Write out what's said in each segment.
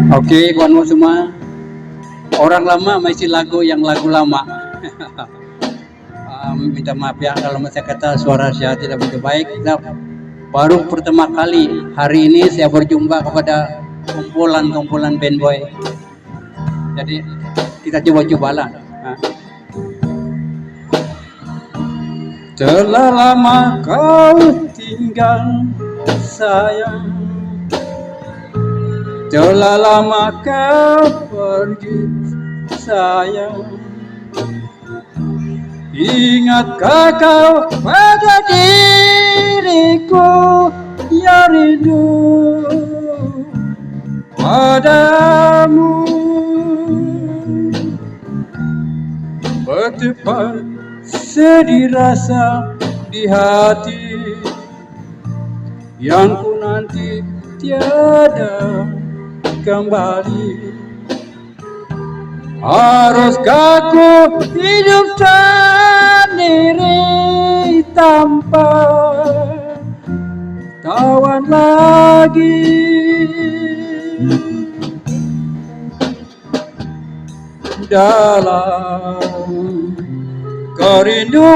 Oke, kawan semua. Orang lama masih lagu yang lagu lama. Minta maaf ya kalau saya kata suara saya tidak begitu baik. Baru pertama kali hari ini saya berjumpa kepada kumpulan band boy. Jadi kita coba-cobalah. Telah lama kau tinggal sayang, telah lama kau pergi sayang. Ingatkah kau pada diriku yang rindu padamu? Berdebar sedih rasa di hati yang ku nanti tiada kembali. Haruskah ku hidup sendiri tanpa kawan lagi? Dalam kerinduan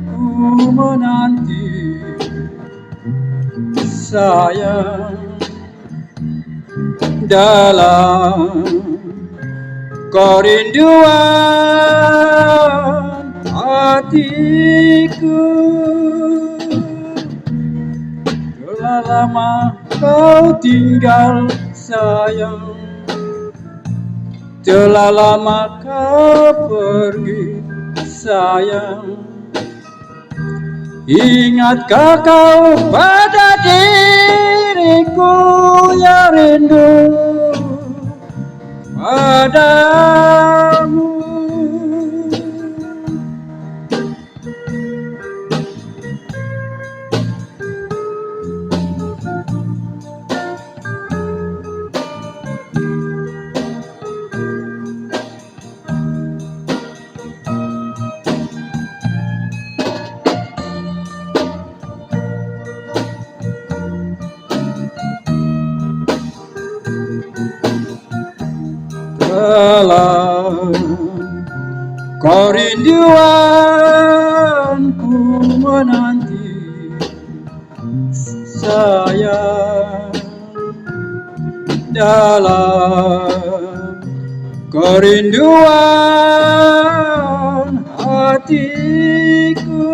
ku menanti sayang, dalam kerinduan hatiku. Telah lama kau tinggal sayang, telah lama kau pergi sayang. Ingatkah kau pada diriku yang rindu padamu? Dalam kerinduanku menanti sayang, dalam kerinduan hatiku.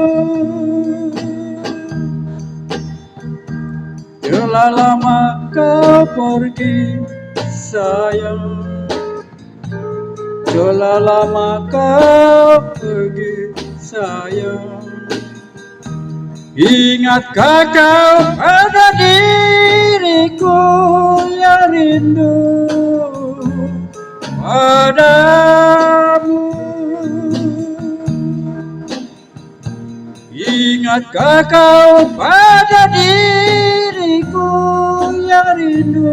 Telah lama kau pergi sayang, telah lama kau pergi sayang. Ingatkah kau pada diriku yang rindu padamu? Ingatkah kau pada diriku yang rindu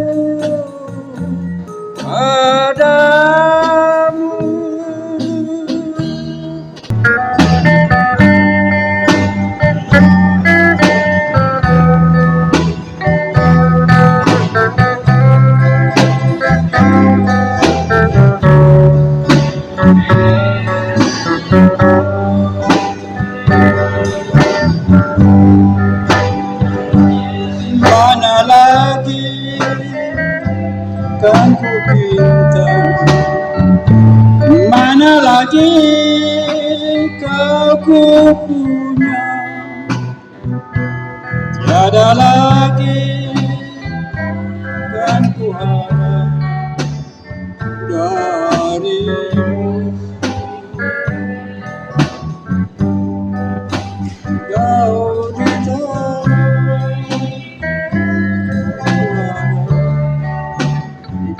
padamu? Mana lagi kan ku pinta, mana lagi kau ku punya, tiada lagi kan ku harap darimu. Kau di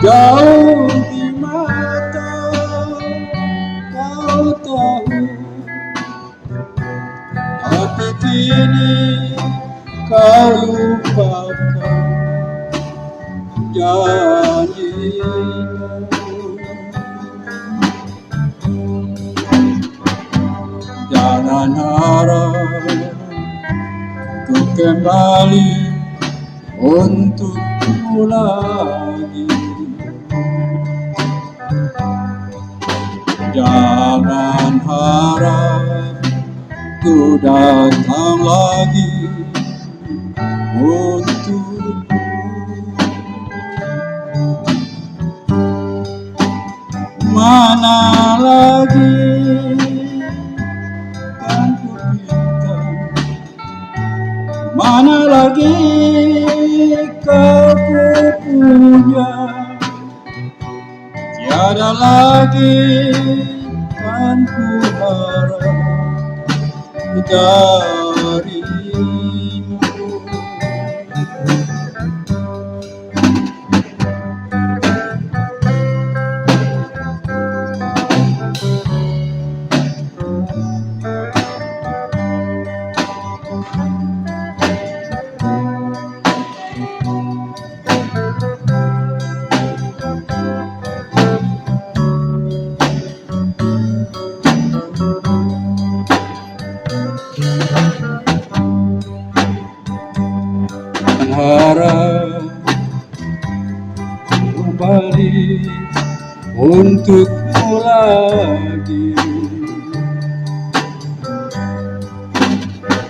jauh di mata, kau tahu, tapi kini kau lupakan janjimu. Jangan harap ku kembali untukmu lagi. Jangan harap ku datang lagi untukmu. Mana lagi kan ku minta, mana lagi kau ku punya, tiada lagi kan ku harap darimu. Harap kembali untukmu lagi.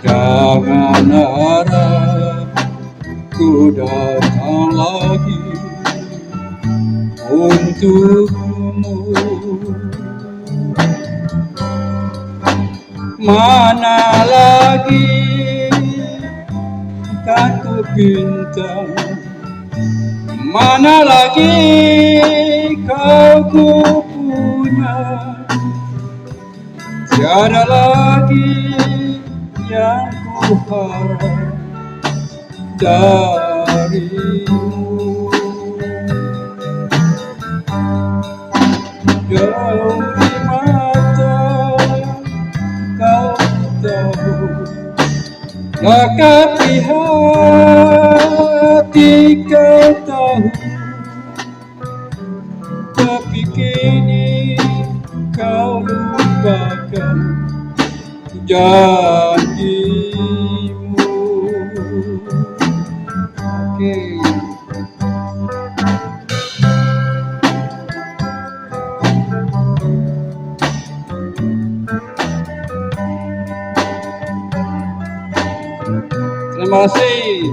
Jangan harap ku datang lagi untukmu. Mana lagi kan ku pinta, mana lagi kau ku punya, tiada lagi yang ku harap darimu. Jauh di mata kau tahu, dekat di hati kau tahu, tapi kini kau lupakan janjimu. Okay. Terima kasih.